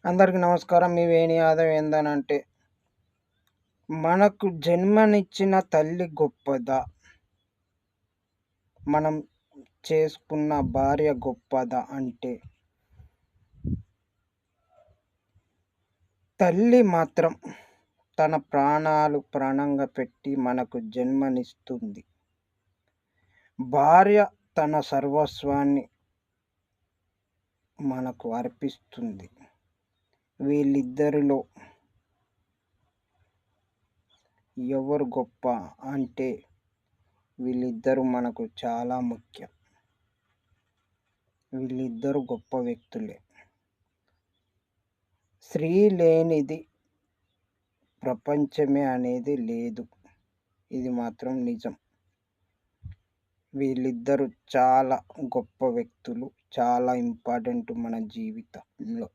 అందరికి నమస్కారం. మీ వేణి యాదవ్. ఏందనంటే, మనకు జన్మనిచ్చిన తల్లి గొప్పదా? మనం చేసుకున్న భార్య గొప్పదా? అంటే, తల్లి మాత్రం తన ప్రాణాలు ప్రాణంగా పెట్టి మనకు జన్మనిస్తుంది. భార్య తన సర్వస్వాన్ని మనకు అర్పిస్తుంది. వీళ్ళిద్దరిలో ఎవరు గొప్ప అంటే, వీళ్ళిద్దరూ మనకు చాలా ముఖ్యం. వీళ్ళిద్దరూ గొప్ప వ్యక్తులే. స్త్రీ లేనిది ప్రపంచమే అనేది లేదు. ఇది మాత్రం నిజం. వీళ్ళిద్దరూ చాలా గొప్ప వ్యక్తులు. చాలా ఇంపార్టెంట్ మన జీవితంలో.